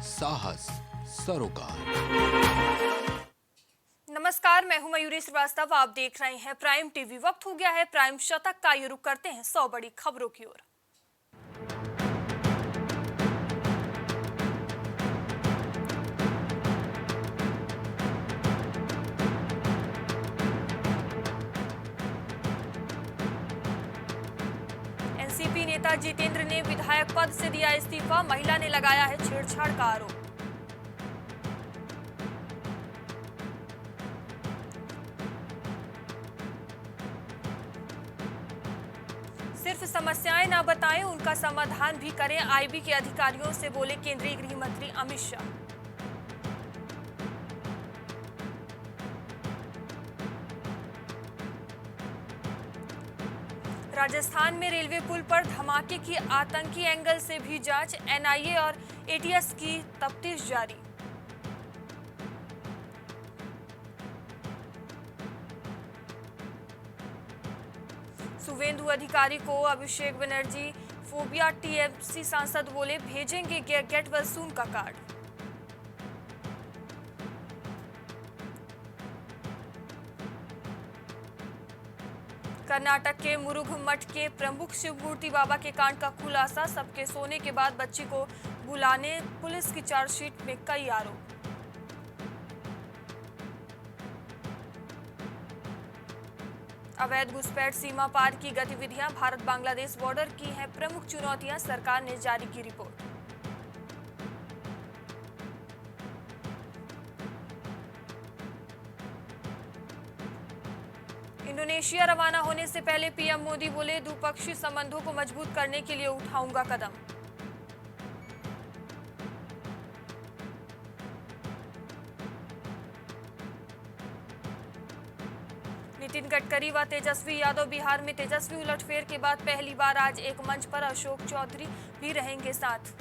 साहस सरोकार। नमस्कार, मैं हूं मयूरी श्रीवास्तव। आप देख रहे हैं प्राइम टीवी। वक्त हो गया है प्राइम शतक का। ये रुख करते हैं 100 बड़ी खबरों की ओर। एनसीपी नेता जितेंद्र ने विधायक पद से दिया इस्तीफा। महिला ने लगाया है छेड़छाड़ का आरोप। सिर्फ समस्याएं ना बताएं, उनका समाधान भी करें। आईबी के अधिकारियों से बोले केंद्रीय गृह मंत्री अमित शाह। राजस्थान में रेलवे पुल पर धमाके की आतंकी एंगल से भी जांच। एनआईए और एटीएस की तफ्तीश जारी। शुभेंदु अधिकारी को अभिषेक बनर्जी फोबिया। टीएमसी सांसद बोले भेजेंगे गेट वेल सून का कार्ड। कर्नाटक के मुरुघ मठ के प्रमुख शिवमूर्ति बाबा के कांड का खुलासा। सबके सोने के बाद बच्ची को बुलाने पुलिस की चार्जशीट में कई आरोप। अवैध घुसपैठ, सीमा पार की गतिविधियां, भारत बांग्लादेश बॉर्डर की हैं प्रमुख चुनौतियां। सरकार ने जारी की रिपोर्ट। इंडोनेशिया रवाना होने से पहले पीएम मोदी बोले द्विपक्षीय संबंधों को मजबूत करने के लिए उठाऊंगा कदम। नितिन गडकरी व तेजस्वी यादव बिहार में तेजस्वी उलटफेर के बाद पहली बार आज एक मंच पर। अशोक चौधरी भी रहेंगे साथ।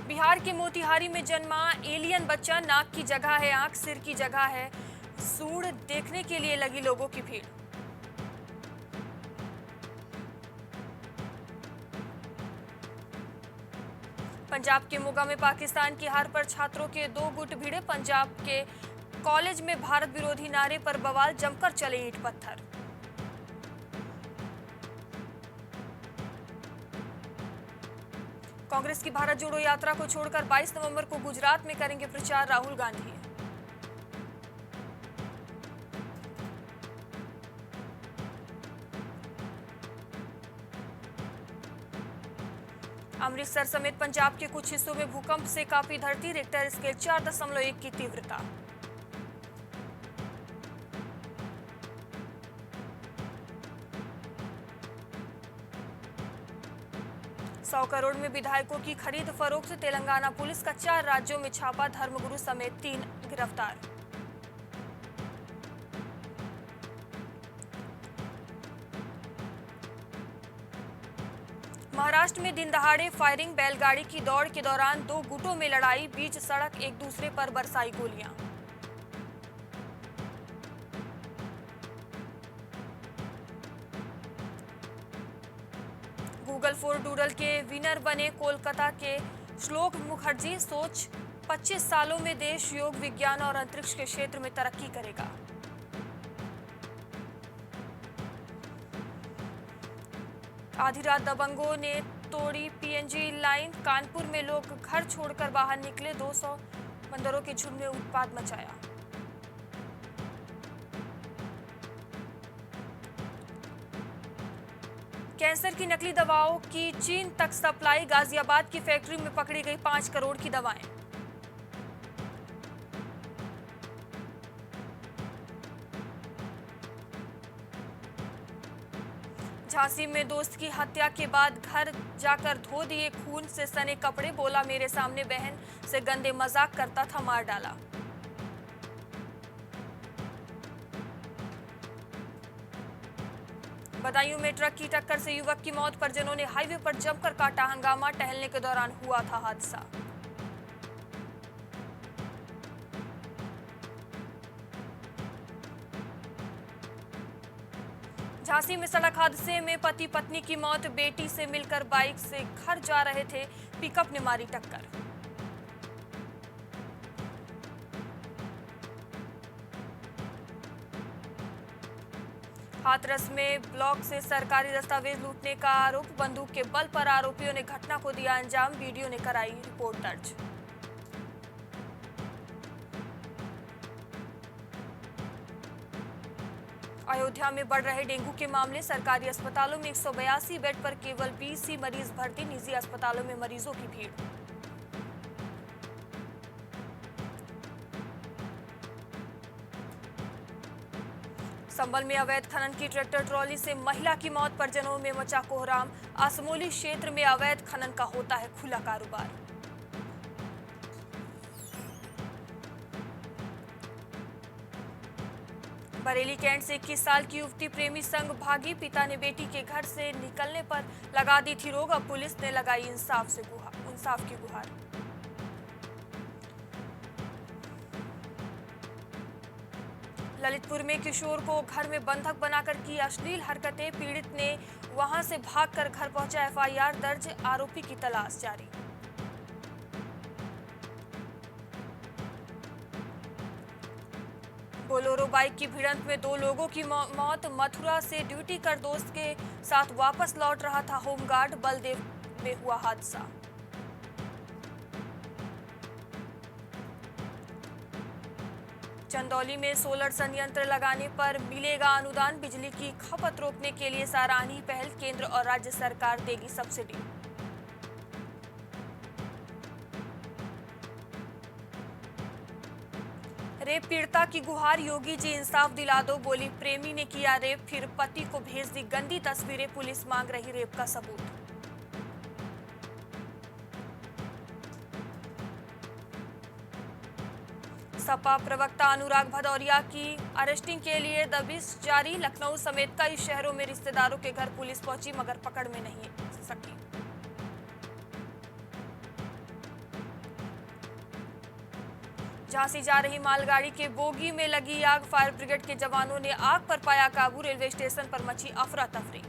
बिहार के मोतिहारी में जन्मा एलियन बच्चा। नाक की जगह है आंख, सिर की जगह है सूंड। देखने के लिए लगी लोगों की भीड़। पंजाब के मोगा में पाकिस्तान की हार पर छात्रों के दो गुट भिड़े। पंजाब के कॉलेज में भारत विरोधी नारे पर बवाल। जमकर चले ईंट पत्थर। कांग्रेस की भारत जोड़ो यात्रा को छोड़कर 22 नवंबर को गुजरात में करेंगे प्रचार राहुल गांधी। अमृतसर समेत पंजाब के कुछ हिस्सों में भूकंप से कांपी धरती। रिक्टर स्केल 4.1 की तीव्रता। सौ करोड़ में विधायकों की खरीद फरोख्त। तेलंगाना पुलिस का 4 राज्यों में छापा। धर्मगुरु समेत 3 गिरफ्तार। महाराष्ट्र में दिन दहाड़े फायरिंग। बैलगाड़ी की दौड़ के दौरान 2 गुटों में लड़ाई। बीच सड़क एक दूसरे पर बरसाई गोलियां। गूगल फॉर डूडल के विनर बने कोलकाता के श्लोक मुखर्जी। सोच 25 सालों में देश योग, विज्ञान और अंतरिक्ष के क्षेत्र में तरक्की करेगा। आधी रात दबंगों ने तोड़ी पीएनजी लाइन। कानपुर में लोग घर छोड़कर बाहर निकले। 200 बंदरों के झुंड ने उत्पात मचाया। कैंसर की नकली दवाओं की चीन तक सप्लाई। गाजियाबाद की फैक्ट्री में पकड़ी गई 5 करोड़ की दवाएं। झांसी में दोस्त की हत्या के बाद घर जाकर धो दिए खून से सने कपड़े। बोला मेरे सामने बहन से गंदे मजाक करता था, मार डाला। बदायूं में ट्रक की टक्कर से युवक की मौत। परिजनों ने हाईवे पर जमकर काटा हंगामा। टहलने के दौरान हुआ था हादसा। झांसी में सड़क हादसे में पति पत्नी की मौत, बेटी से मिलकर बाइक से घर जा रहे थे, पिकअप ने मारी टक्कर। हाथरस में ब्लॉक से सरकारी दस्तावेज लूटने का आरोप, बंदूक के बल पर आरोपियों ने घटना को दिया अंजाम, वीडियो ने कराई रिपोर्ट दर्ज। अयोध्या में बढ़ रहे डेंगू के मामले, सरकारी अस्पतालों में 182 बेड पर केवल 20 ही मरीज भर्ती, निजी अस्पतालों में मरीजों की भीड़। संभल में अवैध खनन की ट्रैक्टर ट्रॉली से महिला की मौत, परिजनों में मचा कोहराम, आसमोली क्षेत्र में अवैध खनन का होता है खुला कारोबार। बरेली कैंट से 21 साल की युवती प्रेमी संग भागी, पिता ने बेटी के घर से निकलने पर लगा दी थी रोक, अब पुलिस ने लगाई इंसाफ की गुहार। ललितपुर में किशोर को घर में बंधक बनाकर की अश्लील हरकतें, पीड़ित ने वहां से भागकर घर पहुंचा, एफआईआर दर्ज, आरोपी की तलाश जारी। बोलेरो बाइक की भिड़ंत में 2 लोगों की मौत, मथुरा से ड्यूटी कर दोस्त के साथ वापस लौट रहा था होमगार्ड, बलदेव में हुआ हादसा। चंदौली में सोलर संयंत्र लगाने पर मिलेगा अनुदान, बिजली की खपत रोकने के लिए सराहनीय पहल, केंद्र और राज्य सरकार देगी सब्सिडी। रेप पीड़िता की गुहार, योगी जी इंसाफ दिला दो, बोली प्रेमी ने किया रेप, फिर पति को भेज दी गंदी तस्वीरें, पुलिस मांग रही रेप का सबूत। सपा प्रवक्ता अनुराग भदौरिया की अरेस्टिंग के लिए दबिश जारी, लखनऊ समेत कई शहरों में रिश्तेदारों के घर पुलिस पहुंची मगर पकड़ में नहीं सकी। झांसी जा रही मालगाड़ी के बोगी में लगी आग, फायर ब्रिगेड के जवानों ने आग पर पाया काबू, रेलवे स्टेशन पर मची अफरा तफरी।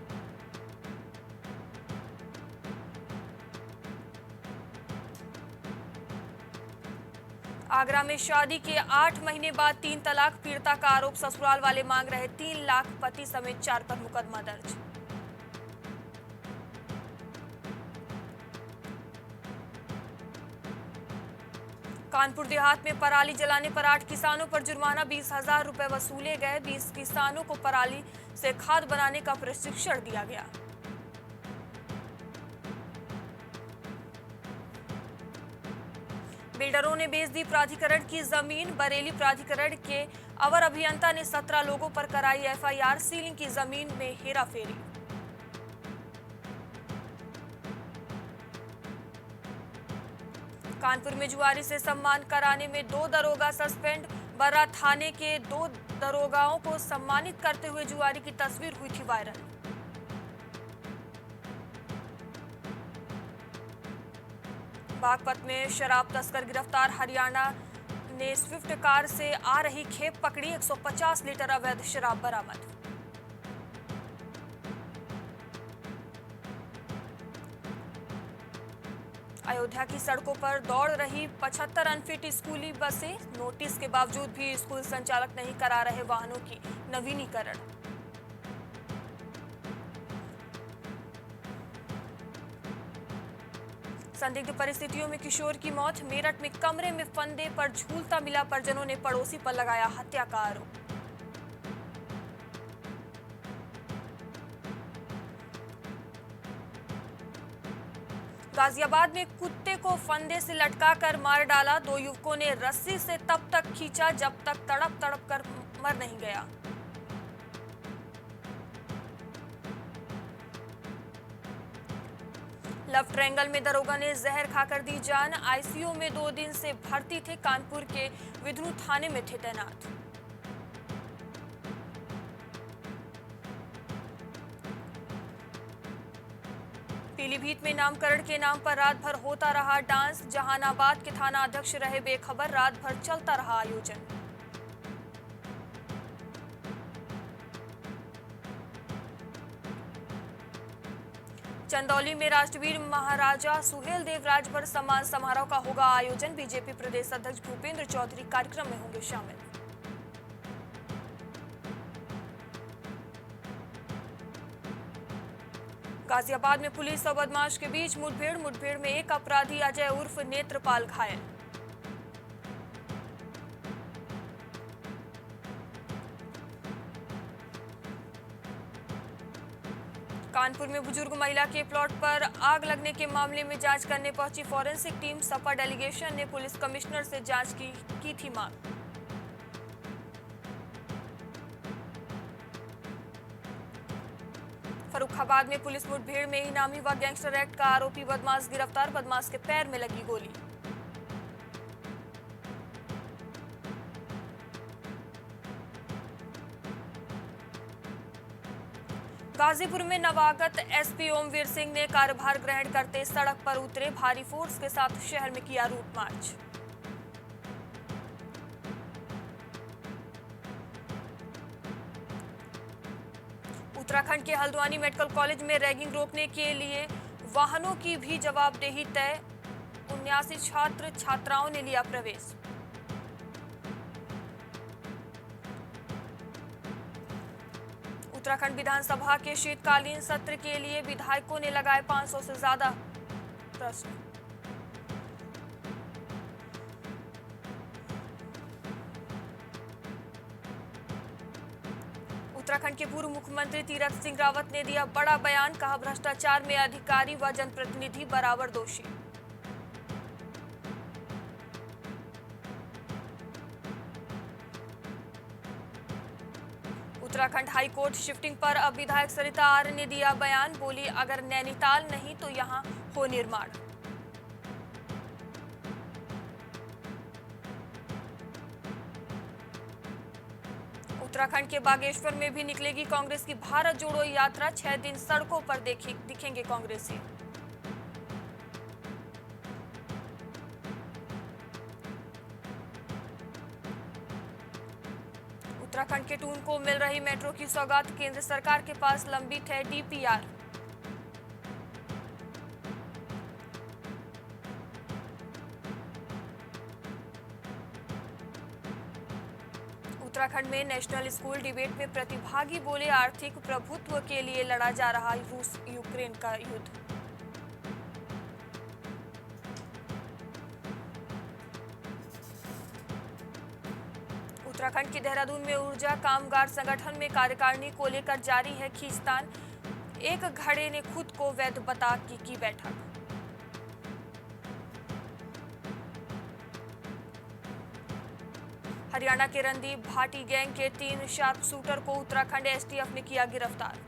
आगरा में शादी के 8 महीने बाद 3 तलाक, पीड़िता का आरोप, ससुराल वाले मांग रहे 3 लाख, पति समेत 4 पर मुकदमा दर्ज। कानपुर देहात में पराली जलाने पर 8 किसानों पर जुर्माना, 20,000 रुपए वसूले गए, 20 किसानों को पराली से खाद बनाने का प्रशिक्षण दिया गया। बिल्डरों ने बेच दी प्राधिकरण की जमीन, बरेली प्राधिकरण के अवर अभियंता ने 17 लोगों पर कराई एफआईआर, सीलिंग की जमीन में हेराफेरी। कानपुर में जुआरी से सम्मान कराने में 2 दरोगा सस्पेंड, बर्रा थाने के 2 दरोगाओं को सम्मानित करते हुए जुआरी की तस्वीर हुई थी वायरल। बागपत में शराब तस्कर गिरफ्तार, हरियाणा ने स्विफ्ट कार से आ रही खेप पकड़ी, 150 लीटर अवैध शराब बरामद। अयोध्या की सड़कों पर दौड़ रही 75 अनफिट स्कूली बसें, नोटिस के बावजूद भी स्कूल संचालक नहीं करा रहे वाहनों की नवीनीकरण। संदिग्ध परिस्थितियों में किशोर की मौत, मेरठ में कमरे में फंदे पर झूलता मिला, परिजनों ने पड़ोसी पर लगाया हत्या का आरोप। गाजियाबाद में कुत्ते को फंदे से लटकाकर मार डाला, 2 युवकों ने रस्सी से तब तक खींचा जब तक तड़प तड़प कर मर नहीं गया। लव ट्रायंगल में दरोगा ने जहर खाकर दी जान, आईसीयू में 2 दिन से भर्ती थे, कानपुर के विधनु थाने में थे तैनात। पीलीभीत में नामकरण के नाम पर रात भर होता रहा डांस, जहानाबाद के थाना अध्यक्ष रहे बेखबर, रात भर चलता रहा आयोजन। चंदौली में राष्ट्रवीर महाराजा सुहेल देव राजभर सम्मान समारोह का होगा आयोजन। बीजेपी प्रदेश अध्यक्ष भूपेंद्र चौधरी कार्यक्रम में होंगे शामिल। गाजियाबाद में पुलिस और बदमाश के बीच मुठभेड़ में एक अपराधी अजय उर्फ नेत्रपाल घायल। कानपुर में बुजुर्ग महिला के प्लॉट पर आग लगने के मामले में जांच करने पहुंची फॉरेंसिक टीम। सपा डेलीगेशन ने पुलिस कमिश्नर से जांच की थी मांग। फर्रुखाबाद में पुलिस मुठभेड़ में इनामी व गैंगस्टर एक्ट का आरोपी बदमाश गिरफ्तार। बदमाश के पैर में लगी गोली। गाजीपुर में नवागत एसपी ओमवीर सिंह ने कार्यभार ग्रहण करते सड़क पर उतरे। भारी फोर्स के साथ शहर में किया रूट मार्च। उत्तराखंड के हल्द्वानी मेडिकल कॉलेज में रैगिंग रोकने के लिए वाहनों की भी जवाबदेही तय। 79 छात्र छात्राओं ने लिया प्रवेश। उत्तराखंड विधानसभा के शीतकालीन सत्र के लिए विधायकों ने लगाए 500 से ज्यादा प्रश्न। उत्तराखंड के पूर्व मुख्यमंत्री तीरथ सिंह रावत ने दिया बड़ा बयान। कहा, भ्रष्टाचार में अधिकारी व जनप्रतिनिधि बराबर दोषी। उत्तराखंड हाई कोर्ट शिफ्टिंग पर अब विधायक सरिता आर्य ने दिया बयान। बोली, अगर नैनीताल नहीं तो यहां हो निर्माण। उत्तराखंड के बागेश्वर में भी निकलेगी कांग्रेस की भारत जोड़ो यात्रा। 6 दिन सड़कों पर दिखेंगे कांग्रेसी। उत्तराखंड के टून को मिल रही मेट्रो की सौगात। केंद्र सरकार के पास लंबित है डीपीआर। उत्तराखंड में नेशनल स्कूल डिबेट में प्रतिभागी बोले, आर्थिक प्रभुत्व के लिए लड़ा जा रहा रूस यूक्रेन का युद्ध। उत्तराखंड के देहरादून में ऊर्जा कामगार संगठन में कार्यकारिणी को लेकर जारी है खींचतान। एक घड़े ने खुद को वैध बता की बैठक। हरियाणा के रणदीप भाटी गैंग के 3 शार्प शूटर को उत्तराखंड एसटीएफ ने किया गिरफ्तार।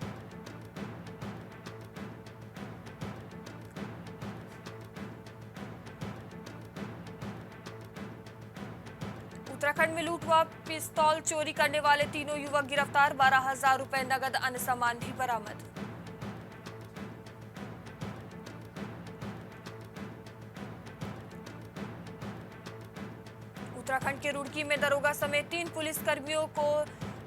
उत्तराखंड में लूट व पिस्तौल चोरी करने वाले 3 युवक गिरफ्तार। 12,000 रुपए नगद अन्य सामान भी बरामद। उत्तराखंड के रुड़की में दरोगा समेत 3 पुलिसकर्मियों को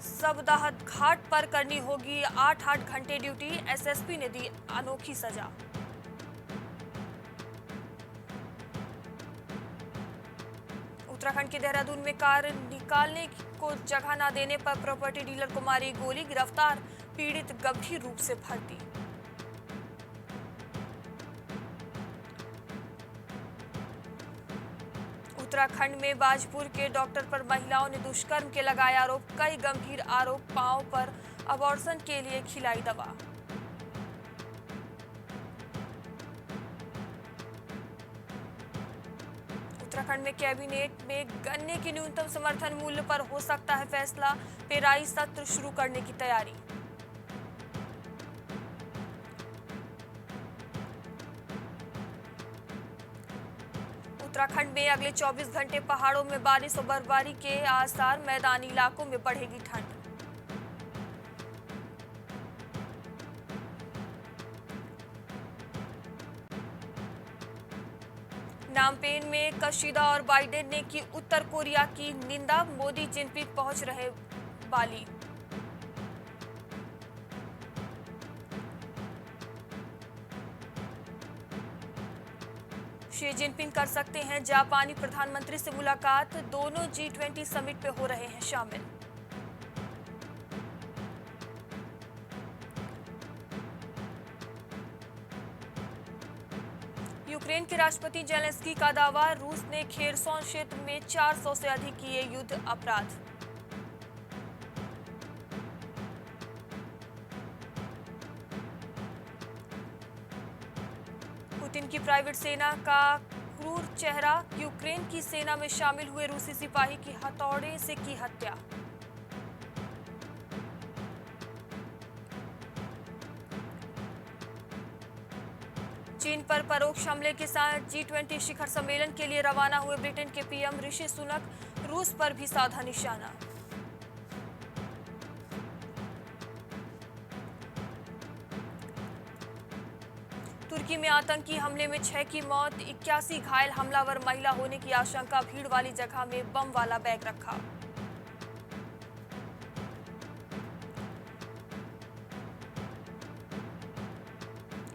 सबदाह घाट पर करनी होगी 8-8 घंटे ड्यूटी। एसएसपी ने दी अनोखी सजा। उत्तराखंड के देहरादून में कार निकालने को जगह न देने पर प्रॉपर्टी डीलर को मारी गोली। गिरफ्तार, पीड़ित गंभीर रूप से भर्ती। उत्तराखंड में बाजपुर के डॉक्टर पर महिलाओं ने दुष्कर्म के लगाए आरोप। कई गंभीर आरोप। पांव पर अबॉर्शन के लिए खिलाई दवा। उत्तराखंड में कैबिनेट में गन्ने के न्यूनतम समर्थन मूल्य पर हो सकता है फैसला। पेराई सत्र शुरू करने की तैयारी। उत्तराखंड में अगले 24 घंटे पहाड़ों में बारिश और बर्फबारी के आसार। मैदानी इलाकों में बढ़ेगी ठंड। नामपेन में कशीदा और बाइडेन ने की उत्तर कोरिया की निंदा। मोदी जिनपिंग पहुंच रहे बाली। शी जिनपिंग कर सकते हैं जापानी प्रधानमंत्री से मुलाकात, दोनों G20 समिट पे हो रहे हैं शामिल। यूक्रेन के राष्ट्रपति जेलेंस्की का दावा, रूस ने खेरसोन क्षेत्र में 400 से अधिक किए युद्ध अपराध। पुतिन की प्राइवेट सेना का क्रूर चेहरा, यूक्रेन की सेना में शामिल हुए रूसी सिपाही की हथौड़े से की हत्या। चीन पर परोक्ष हमले के साथ G20 शिखर सम्मेलन के लिए रवाना हुए ब्रिटेन के पीएम ऋषि सुनक, रूस पर भी साधा निशाना। तुर्की में आतंकी हमले में 6 की मौत, 81 घायल, हमलावर महिला होने की आशंका, भीड़ वाली जगह में बम वाला बैग रखा।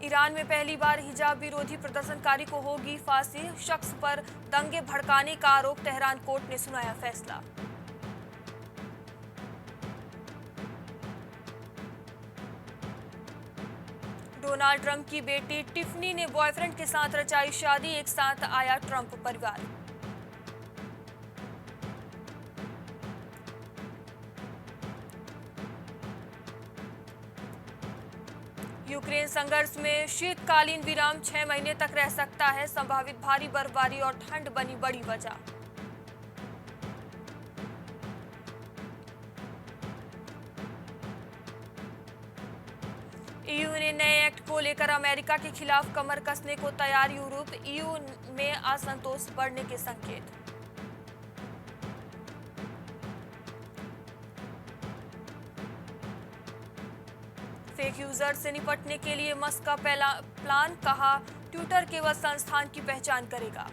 ईरान में पहली बार हिजाब विरोधी प्रदर्शनकारी को होगी फांसी, शख्स पर दंगे भड़काने का आरोप, तेहरान कोर्ट ने सुनाया फैसला। डोनाल्ड ट्रंप की बेटी टिफनी ने बॉयफ्रेंड के साथ रचाई शादी, एक साथ आया ट्रंप परिवार। यूक्रेन संघर्ष में शीतकालीन विराम 6 महीने तक रह सकता है, संभावित भारी बर्फबारी और ठंड बनी बड़ी वजह। ईयू ने नए एक्ट को लेकर अमेरिका के खिलाफ कमर कसने को तैयार, यूरोप ईयू में असंतोष बढ़ने के संकेत। फेक यूजर से निपटने के लिए मस्क का पहला प्लान, कहा ट्विटर केवल संस्थान की पहचान करेगा।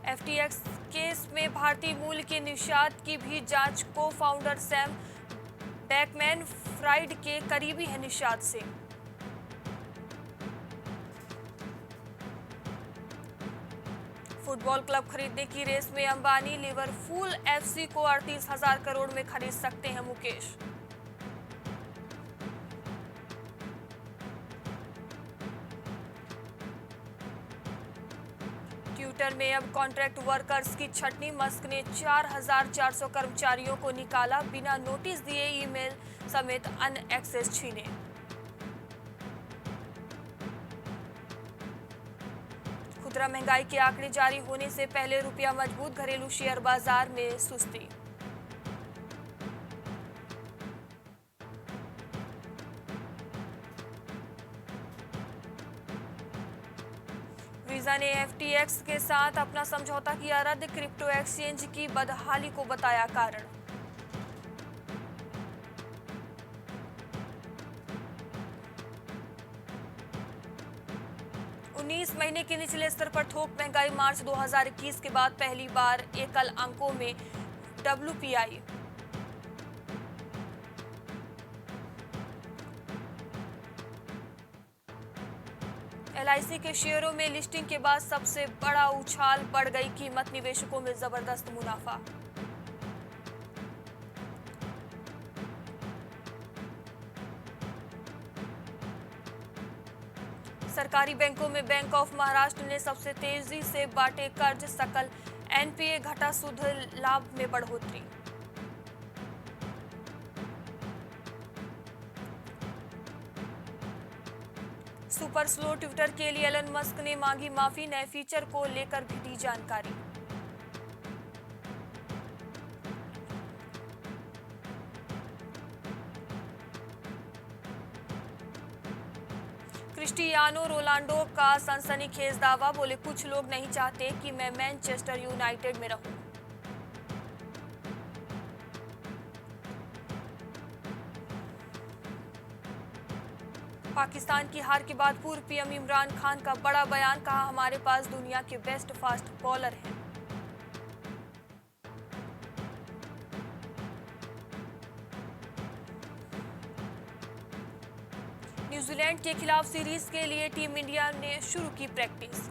FTX केस में भारतीय मूल के निषाद की भी जांच, को फाउंडर सैम बैकमैन फ्राइड के करीबी है निषाद से। फुटबॉल क्लब खरीदने की रेस में अंबानी, लिवरपूल FC को 38,000 करोड़ में खरीद सकते हैं मुकेश। ट्विटर में अब कॉन्ट्रैक्ट वर्कर्स की छटनी, मस्क ने 4,400 कर्मचारियों को निकाला, बिना नोटिस दिए ईमेल समेत अन्य एक्सेस छीने। खुदरा महंगाई के आंकड़े जारी होने से पहले रुपया मजबूत, घरेलू शेयर बाजार में सुस्ती। वीजा ने FTX के साथ अपना समझौता किया रद्द, क्रिप्टो एक्सचेंज की बदहाली को बताया कारण। उन्नीस महीने के निचले स्तर पर थोक महंगाई, मार्च 2021 के बाद पहली बार एकल अंकों में WPI। LIC के शेयरों में लिस्टिंग के बाद सबसे बड़ा उछाल, बढ़ गई कीमत, निवेशकों में जबरदस्त मुनाफा। सरकारी बैंकों में बैंक ऑफ महाराष्ट्र ने सबसे तेजी से बांटे कर्ज, सकल NPA घटा, शुद्ध लाभ में बढ़ोतरी। सुपर स्लो ट्विटर के लिए एलन मस्क ने मांगी माफी, नए फीचर को लेकर भी दी जानकारी। क्रिस्टियानो रोनाल्डो का सनसनीखेज दावा, बोले कुछ लोग नहीं चाहते कि मैं मैनचेस्टर यूनाइटेड में रहूं। पाकिस्तान की हार के बाद पूर्व PM इमरान खान का बड़ा बयान, कहा हमारे पास दुनिया के बेस्ट फास्ट बॉलर हैं। न्यूजीलैंड के खिलाफ सीरीज के लिए टीम इंडिया ने शुरू की प्रैक्टिस।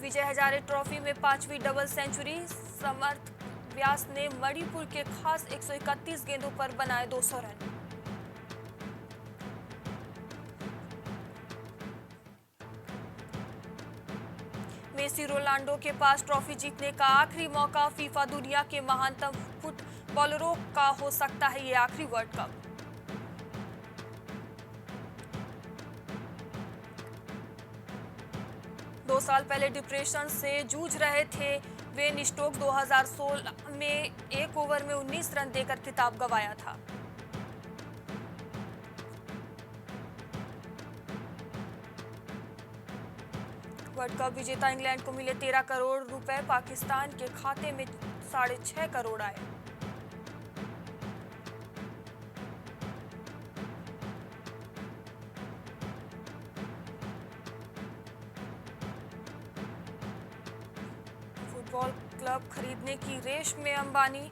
विजय हजारे ट्रॉफी में 5वीं डबल सेंचुरी। समर्थ व्यास ने मणिपुर के खास 131 गेंदों पर बनाए 200 रन। मेसी रोनाल्डो के पास ट्रॉफी जीतने का आखिरी मौका। फीफा दुनिया के महानतम फुटबॉलरों का हो सकता है ये आखिरी वर्ल्ड कप। दो साल पहले डिप्रेशन से जूझ रहे थे वेन स्टोक। 2016 में एक ओवर में 19 रन देकर खिताब गंवाया था। वर्ल्ड कप विजेता इंग्लैंड को मिले 13 करोड़ रुपए। पाकिस्तान के खाते में 6.5 करोड़ आए। फुटबॉल क्लब खरीदने की रेस में अंबानी।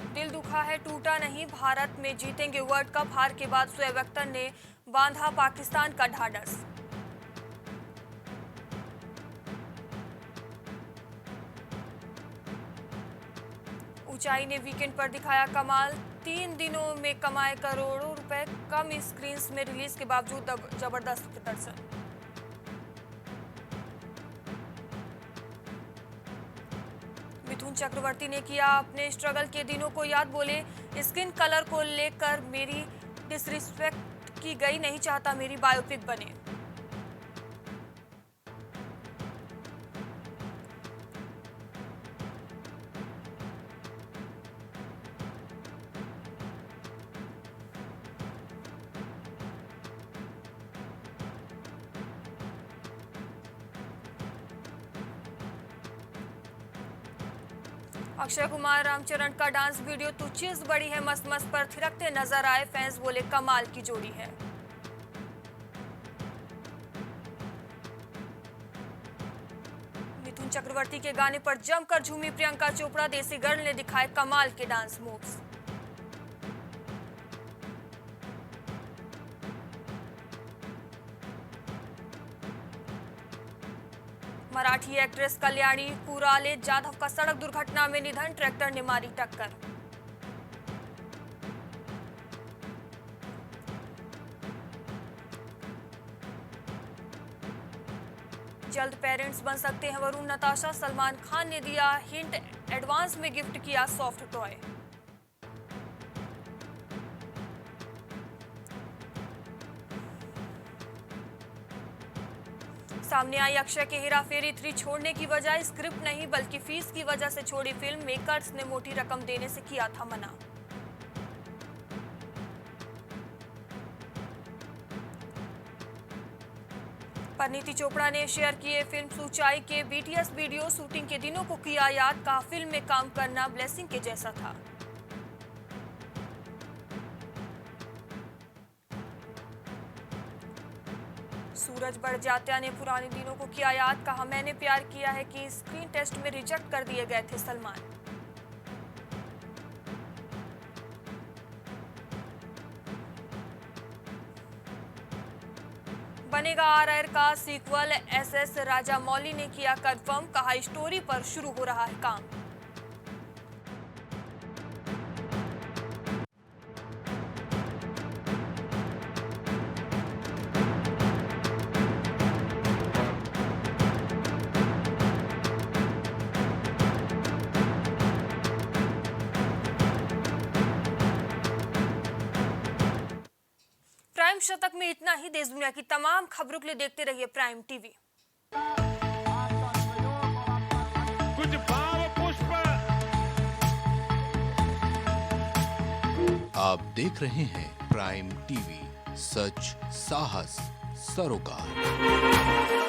दिल दुखा है टूटा नहीं, भारत में जीतेंगे वर्ल्ड कप। हार के बाद शोएब अख्तर ने बांधा पाकिस्तान का ढाढ़स। ऊंचाई ने वीकेंड पर दिखाया कमाल। 3 दिनों में कमाए करोड़ों रुपए। कम स्क्रीन में रिलीज के बावजूद जबरदस्त प्रदर्शन। मिथुन चक्रवर्ती ने किया अपने स्ट्रगल के दिनों को याद। बोले, स्किन कलर को लेकर मेरी डिसरिस्पेक्ट की गई, नहीं चाहता मेरी बायोपिक बने। अक्षय कुमार रामचरण का डांस वीडियो तू चीज बड़ी है मस्त मस्त पर थिरकते नजर आए। फैंस बोले कमाल की जोड़ी है। मिथुन चक्रवर्ती के गाने पर जमकर झूमी प्रियंका चोपड़ा। देसी गर्ल ने दिखाए कमाल के dance moves. Marathi actress Kalyani कुराले जाधव का सड़क दुर्घटना में निधन। ट्रैक्टर ने मारी टक्कर। जल्द पेरेंट्स बन सकते हैं वरुण नताशा। सलमान खान ने दिया हिंट, एडवांस में गिफ्ट किया सॉफ्ट टॉय। सामने आई अक्षय के हेराफेरी 3 छोड़ने की वजह स्क्रिप्ट नहीं बल्कि फीस की वजह से छोड़ी फिल्म। मेकर्स ने मोटी रकम देने से किया था मना। परिणीति चोपड़ा ने शेयर किए फिल्म ऊंचाई के BTS वीडियो। शूटिंग के दिनों को किया याद, कहा फिल्म में काम करना ब्लेसिंग के जैसा था। सूरज बड़जात्या ने पुराने दिनों को किया याद, कहा मैंने प्यार किया है कि स्क्रीन टेस्ट में रिजेक्ट कर दिए गए थे सलमान। बनेगा RR का सीक्वल। SS राजामौली ने किया कंफर्म, कहा स्टोरी पर शुरू हो रहा है काम। प्राइम शतक में इतना ही। देश दुनिया की तमाम खबरों के लिए देखते रहिए प्राइम टीवी। कुछ भाव पुष्प। आप देख रहे हैं प्राइम टीवी, सच साहस सरोकार।